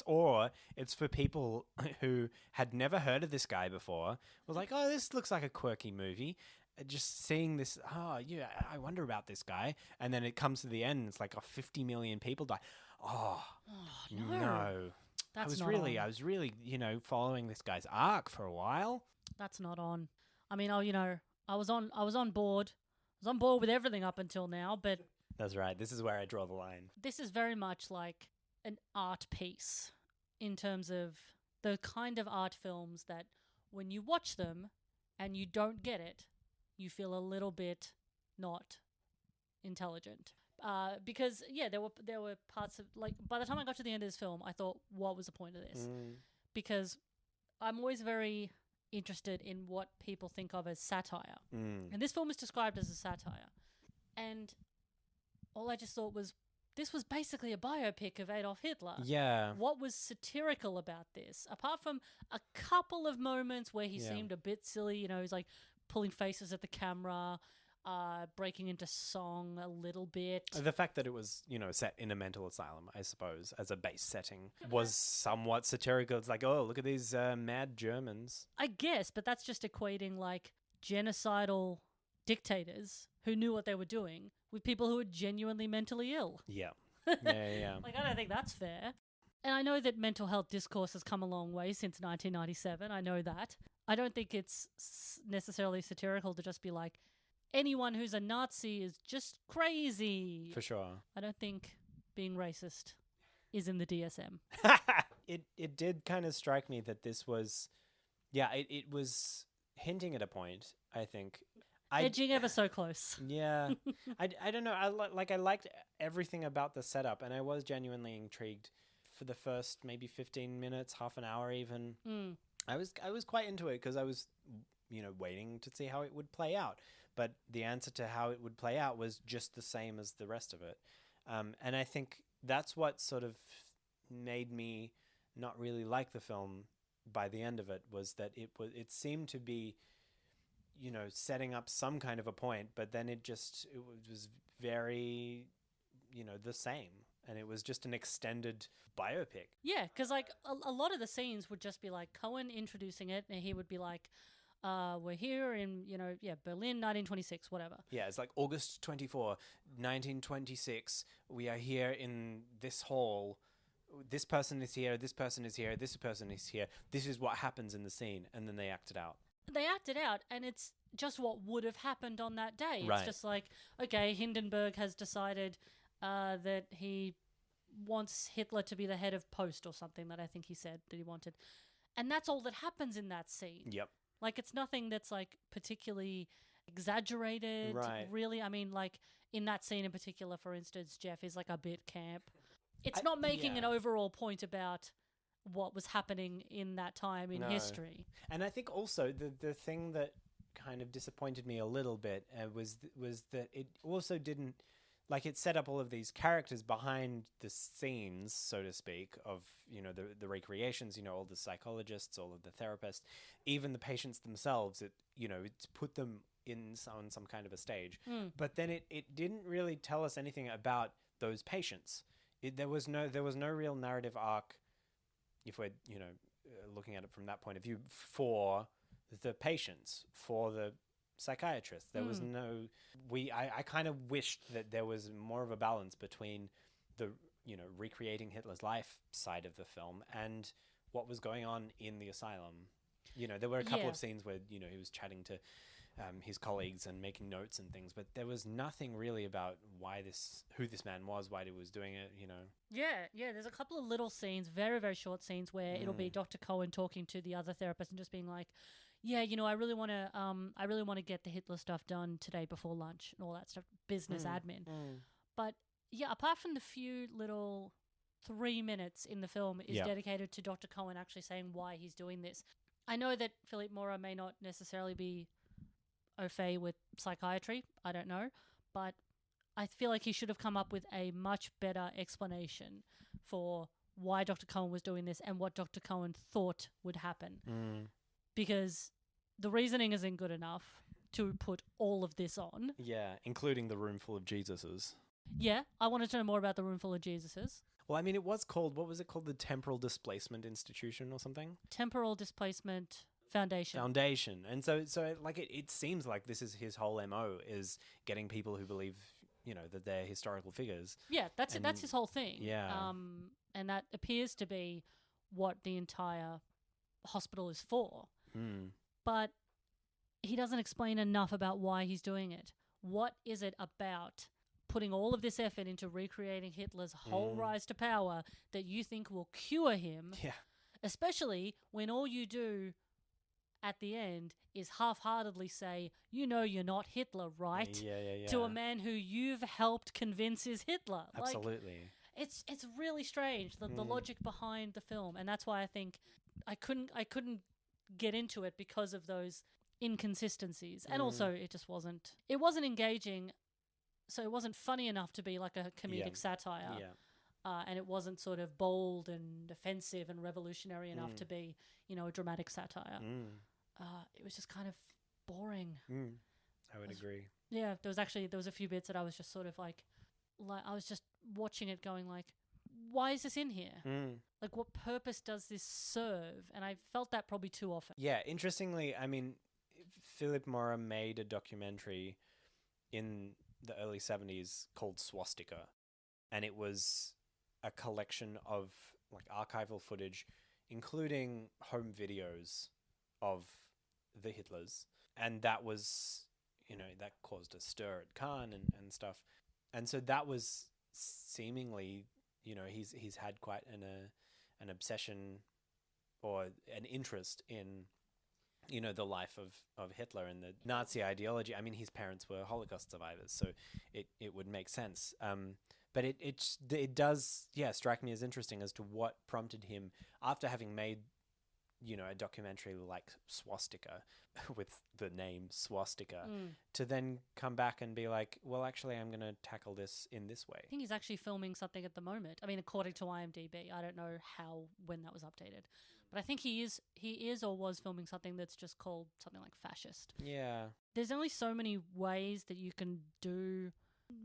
Or it's for people who had never heard of this guy before. Was like, oh, this looks like a quirky movie. Just seeing this, I wonder about this guy. And then it comes to the end, it's like, 50 million people die. Oh no. I was really, following this guy's arc for a while. That's not on. I mean, I was on board. I was on board with everything up until now, but that's right. This is where I draw the line. This is very much like an art piece in terms of the kind of art films that when you watch them and you don't get it, you feel a little bit not intelligent. Because there were parts of, like, by the time I got to the end of this film, I thought, what was the point of this? Because I'm always very interested in what people think of as satire, and this film is described as a satire, and all I just thought was, this was basically a biopic of Adolf Hitler. Yeah. What was satirical about this, apart from a couple of moments where he seemed a bit silly? You know, he's like pulling faces at the camera, breaking into song a little bit. The fact that it was, you know, set in a mental asylum, I suppose, as a base setting, was somewhat satirical. It's like, oh, look at these mad Germans. I guess, but that's just equating like genocidal dictators who knew what they were doing with people who are genuinely mentally ill. Yeah. Yeah. Like, I don't think that's fair. And I know that mental health discourse has come a long way since 1997. I know that. I don't think it's necessarily satirical to just be like, anyone who's a Nazi is just crazy. For sure. I don't think being racist is in the DSM. It did kind of strike me that this was, it was hinting at a point, I think. Edging ever so close. Yeah. I don't know. I liked everything about the setup, and I was genuinely intrigued for the first maybe 15 minutes, half an hour even. I was quite into it because I was, you know, waiting to see how it would play out. But the answer to how it would play out was just the same as the rest of it. And I think that's what sort of made me not really like the film by the end of it, was that it seemed to be, you know, setting up some kind of a point, but then it was very, you know, the same. And it was just an extended biopic. Yeah, because like a lot of the scenes would just be like Cohen introducing it, and he would be like, we're here in, you know, Berlin, 1926, whatever. Yeah, it's like August 24, 1926. We are here in this hall. This person is here. This person is here. This person is here. This is what happens in the scene. And then they act it out. They act it out, and it's just what would have happened on that day. Right. It's just like, okay, Hindenburg has decided that he wants Hitler to be the head of post or something, that I think he said that he wanted. And that's all that happens in that scene. Yep. Like, it's nothing that's like particularly exaggerated. Right. Really. I mean, like in that scene in particular, for instance, Jeff is like a bit camp. It's not making an overall point about what was happening in that time in history. And I think also the thing that kind of disappointed me a little bit was that it also didn't, like, it set up all of these characters behind the scenes, so to speak, of, you know, the recreations, you know, all the psychologists, all of the therapists, even the patients themselves. It, you know, it's put them on some kind of a stage. But then it didn't really tell us anything about those patients. There was no real narrative arc, if we're, you know, looking at it from that point of view, for the patients, for the psychiatrists. There was no, I kind of wished that there was more of a balance between the, you know, recreating Hitler's life side of the film and what was going on in the asylum. You know, there were a couple of scenes where, you know, he was chatting to his colleagues and making notes and things, but there was nothing really about who this man was, why he was doing it, you know. Yeah, there's a couple of little scenes, very, very short scenes, where it'll be Dr. Cohen talking to the other therapist and just being like, yeah, you know, I really want to get the Hitler stuff done today before lunch and all that stuff, business admin. But yeah, apart from the few little 3 minutes in the film is dedicated to Dr. Cohen actually saying why he's doing this. I know that Philippe Mora may not necessarily be au fait with psychiatry, I don't know, but I feel like he should have come up with a much better explanation for why Dr. Cohen was doing this and what Dr. Cohen thought would happen. Because the reasoning isn't good enough to put all of this on. Yeah, including the room full of Jesuses. Yeah, I wanted to know more about the room full of Jesuses. Well, I mean, it was called, what was it called? The Temporal Displacement Institution or something? Temporal Displacement Foundation. And so like, it seems like this is his whole MO, is getting people who believe, you know, that they're historical figures. Yeah, that's his whole thing. Yeah. And that appears to be what the entire hospital is for. But he doesn't explain enough about why he's doing it. What is it about putting all of this effort into recreating Hitler's whole rise to power that you think will cure him? Yeah. Especially when all you do at the end is half-heartedly say, you know you're not Hitler, right? Yeah. To a man who you've helped convince is Hitler. Absolutely. Like, it's really strange, the logic behind the film. And that's why I think I couldn't get into it because of those inconsistencies. And also it wasn't engaging, so it wasn't funny enough to be like a comedic satire. Yeah. And it wasn't sort of bold and offensive and revolutionary enough to be, a dramatic satire. It was just kind of boring. I would agree. Yeah, there was a few bits that I was just sort of like I was just watching it going like, why is this in here? Like, what purpose does this serve? And I felt that probably too often. Yeah, interestingly, I mean, Philippe Mora made a documentary in the early 70s called Swastika. And it was a collection of like archival footage, including home videos of the Hitlers. And that was, that caused a stir at Cannes and stuff. And so that was seemingly, he's had quite an obsession or an interest in, the life of Hitler and the Nazi ideology. I mean, his parents were Holocaust survivors, so it would make sense. But it does, strike me as interesting as to what prompted him, after having made, a documentary like Swastika, with the name Swastika, to then come back and be like, well, actually, I'm going to tackle this in this way. I think he's actually filming something at the moment. I mean, according to IMDb, I don't know when that was updated, but I think he is or was filming something that's just called something like Fascist. Yeah. There's only so many ways that you can do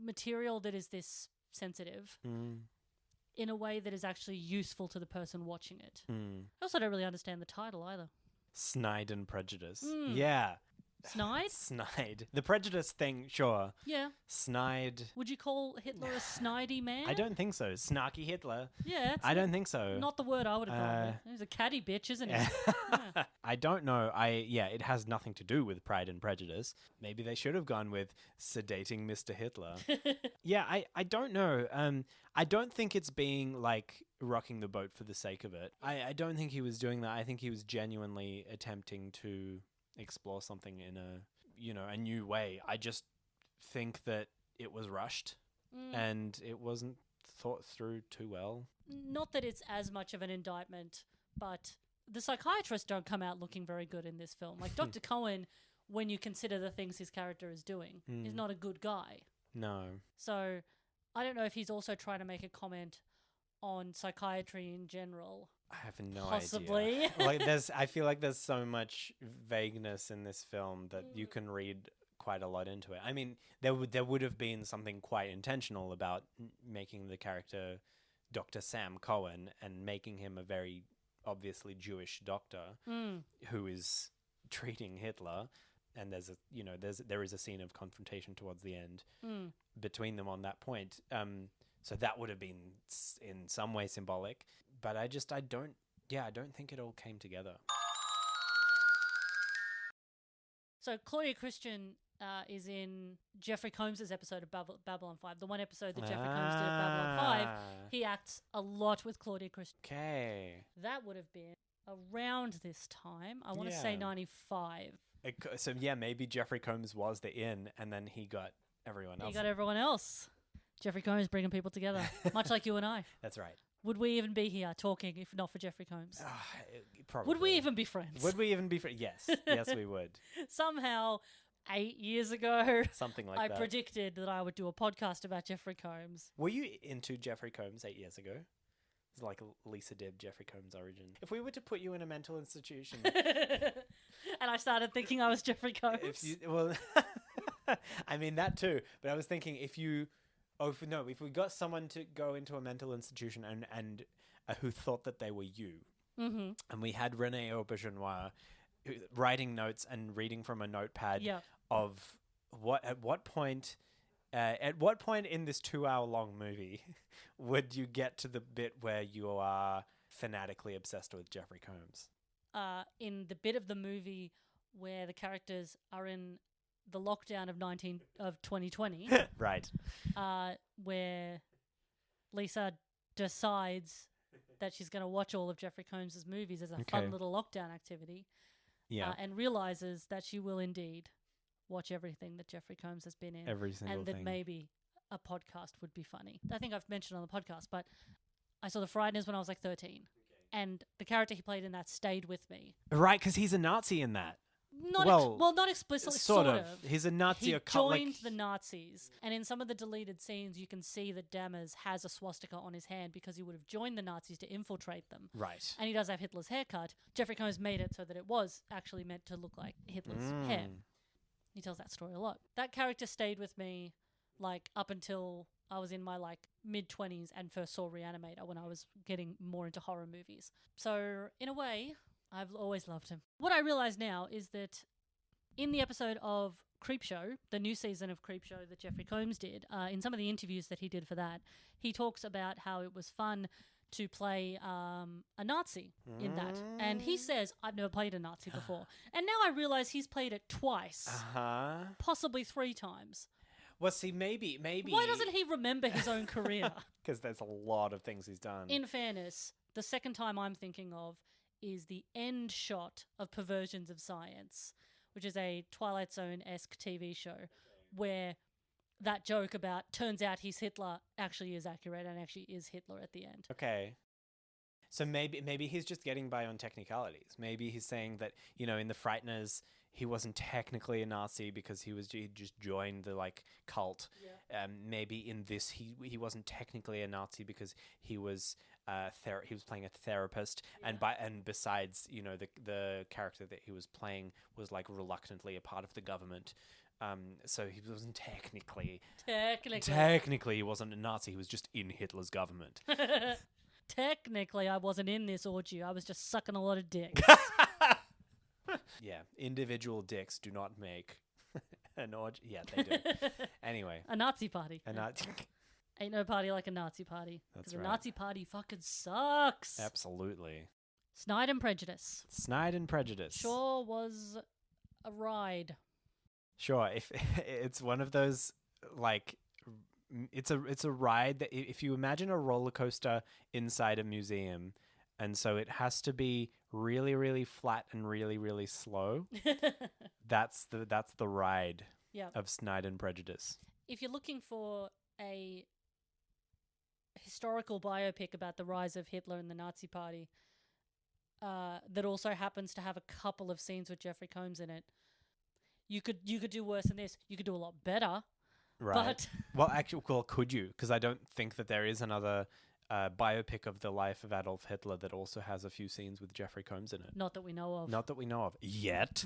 material that is this sensitive in a way that is actually useful to the person watching it. I also don't really understand the title either. Snide and Prejudice. Yeah. Snide? Snide. The prejudice thing, sure. Yeah. Snide. Would you call Hitler a snidey man? I don't think so. Snarky Hitler. Yeah. I don't think so. Not the word I would have gone with. He's a catty bitch, isn't he? Yeah. I don't know. It has nothing to do with Pride and Prejudice. Maybe they should have gone with sedating Mr. Hitler. Yeah, I don't know. I don't think it's being like rocking the boat for the sake of it. I don't think he was doing that. I think he was genuinely attempting to explore something in a new way. I just think that it was rushed and it wasn't thought through too well. Not that it's as much of an indictment, but the psychiatrists don't come out looking very good in this film. Like Dr. Cohen, when you consider the things his character is doing, is not a good guy. No. So I don't know if he's also trying to make a comment on psychiatry in general. I have no idea. Like I feel like there's so much vagueness in this film that you can read quite a lot into it. I mean, there would have been something quite intentional about making the character Dr. Sam Cohen and making him a very obviously Jewish doctor who is treating Hitler. And there is a scene of confrontation towards the end between them on that point. So that would have been in some way symbolic, but I don't think it all came together. So Claudia Christian is in Jeffrey Combs' episode of Babylon 5. The one episode that Jeffrey Combs did of Babylon 5, he acts a lot with Claudia Christian. Okay. That would have been around this time. I want to say 95. So yeah, maybe Jeffrey Combs was the in, and then he got everyone else. He got everyone else. Jeffrey Combs bringing people together, much like you and I. That's right. Would we even be here talking if not for Jeffrey Combs? Probably. Would we even be friends? Would we even be friends? Yes. Yes, we would. Somehow, 8 years ago, something like I that, predicted that I would do a podcast about Jeffrey Combs. Were you into Jeffrey Combs 8 years ago? It's like Lisa Dibb, Jeffrey Combs' origin. If we were to put you in a mental institution... and I started thinking I was Jeffrey Combs. I mean, that too. But I was thinking if we got someone to go into a mental institution and who thought that they were you, and we had René Auberjonois writing notes and reading from a notepad of at what point in this 2-hour-long movie would you get to the bit where you are fanatically obsessed with Jeffrey Combs? In the bit of the movie where the characters are in the lockdown of 2020, right? Where Lisa decides that she's going to watch all of Jeffrey Combs' movies as a fun little lockdown activity. and realizes that she will indeed watch everything that Jeffrey Combs has been in. Every single and thing. that maybe a podcast would be funny. I think I've mentioned on the podcast, but I saw The Frighteners when I was like 13. And the character he played in that stayed with me. Right, because he's a Nazi in that. Not explicitly, sort of. He's a Nazi. He joined the Nazis. And in some of the deleted scenes, you can see that Dammers has a swastika on his hand because he would have joined the Nazis to infiltrate them. Right. And he does have Hitler's haircut. Jeffrey Combs made it so that it was actually meant to look like Hitler's hair. He tells that story a lot. That character stayed with me like up until I was in my like mid-20s and first saw Reanimator when I was getting more into horror movies. So in a way, I've always loved him. What I realise now is that in the episode of Creepshow, the new season of Creepshow that Jeffrey Combs did, in some of the interviews that he did for that, he talks about how it was fun to play a Nazi in that. And he says, I've never played a Nazi before. And now I realise he's played it twice. Possibly 3 times. Well, see, maybe... Why doesn't he remember his own career? Because there's a lot of things he's done. In fairness, the second time I'm thinking of is the end shot of Perversions of Science, which is a Twilight Zone-esque TV show where that joke about turns out he's Hitler actually is accurate and actually is Hitler at the end. Okay. So maybe he's just getting by on technicalities. Maybe he's saying that, you know, in The Frighteners, he wasn't technically a Nazi because he just joined the like cult. Yeah. Maybe in this he wasn't technically a Nazi because he was he was playing a therapist, and besides, you know, the character that he was playing was like reluctantly a part of the government. So he wasn't technically he wasn't a Nazi. He was just in Hitler's government. Technically, I wasn't in this orgy. I was just sucking a lot of dick. Yeah, individual dicks do not make an orgy. Yeah, they do. Anyway. A Nazi party. Ain't no party like a Nazi party. That's right. Because a Nazi party fucking sucks. Absolutely. Snide and Prejudice. Snide and Prejudice. Sure was a ride. Sure, if it's one of those, like, it's a ride that if you imagine a roller coaster inside a museum, and so it has to be really, really flat and really, really slow. That's the ride of Snide and Prejudice. If you're looking for a historical biopic about the rise of Hitler and the Nazi Party, that also happens to have a couple of scenes with Jeffrey Combs in it, you could do worse than this. You could do a lot better. Right. But could you? Because I don't think that there is another biopic of the life of Adolf Hitler that also has a few scenes with Jeffrey Combs in it. Not that we know of. Not that we know of. Yet.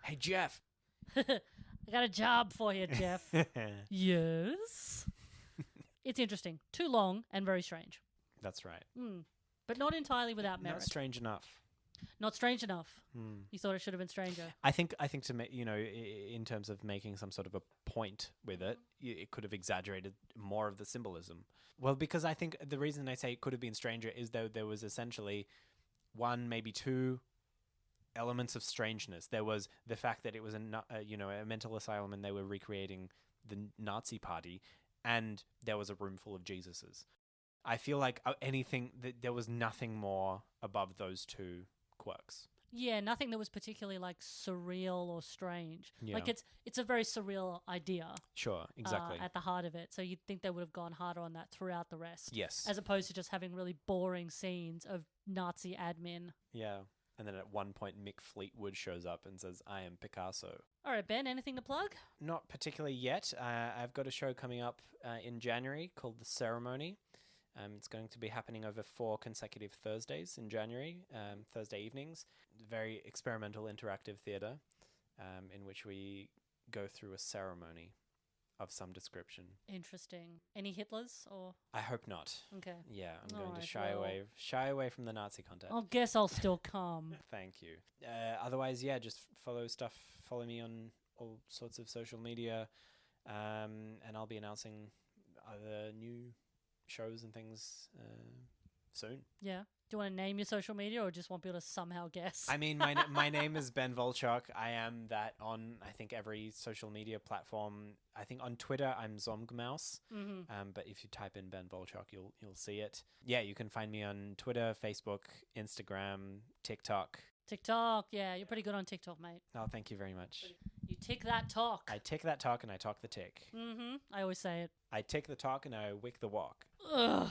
Hey, Jeff. I got a job for you, Jeff. Yes. It's interesting. Too long and very strange. That's right. But not entirely without merit. Not strange enough. Not strange enough. You thought it should have been stranger. I think to make, you know, in terms of making some sort of a point with it, it could have exaggerated more of the symbolism. Well, because I think the reason I say it could have been stranger is that there was essentially 1, maybe 2 elements of strangeness. There was the fact that it was a mental asylum and they were recreating the Nazi Party, and there was a room full of Jesuses. I feel like there was nothing more above those 2 quirks. Yeah, nothing that was particularly like surreal or strange. Yeah. Like it's a very surreal idea. Sure, exactly. At the heart of it. So you'd think they would have gone harder on that throughout the rest. Yes. As opposed to just having really boring scenes of Nazi admin. Yeah. And then at one point, Mick Fleetwood shows up and says, "I am Picasso." All right, Ben, anything to plug? Not particularly yet. I've got a show coming up in January called The Ceremony. It's going to be happening over 4 consecutive Thursdays in January, Thursday evenings. Very experimental interactive theatre in which we go through a ceremony of some description. Interesting. Any Hitlers or? I hope not. Okay. Yeah, I'm going to shy away from the Nazi content. I guess I'll still come. Thank you. Otherwise, yeah, just follow me on all sorts of social media, and I'll be announcing other new shows and things soon. Yeah. Do you want to name your social media or just want people to somehow guess? I mean, my name is Ben Volchok. I am that on, I think, every social media platform. I think on Twitter, I'm Zomgmouse. But if you type in Ben Volchok, you'll see it. Yeah, you can find me on Twitter, Facebook, Instagram, TikTok. TikTok. Yeah, you're pretty good on TikTok, mate. Oh, thank you very much. You tick that talk. I tick that talk and I talk the tick. Mm-hmm. I always say it. I tick the talk and I wick the walk. Ugh.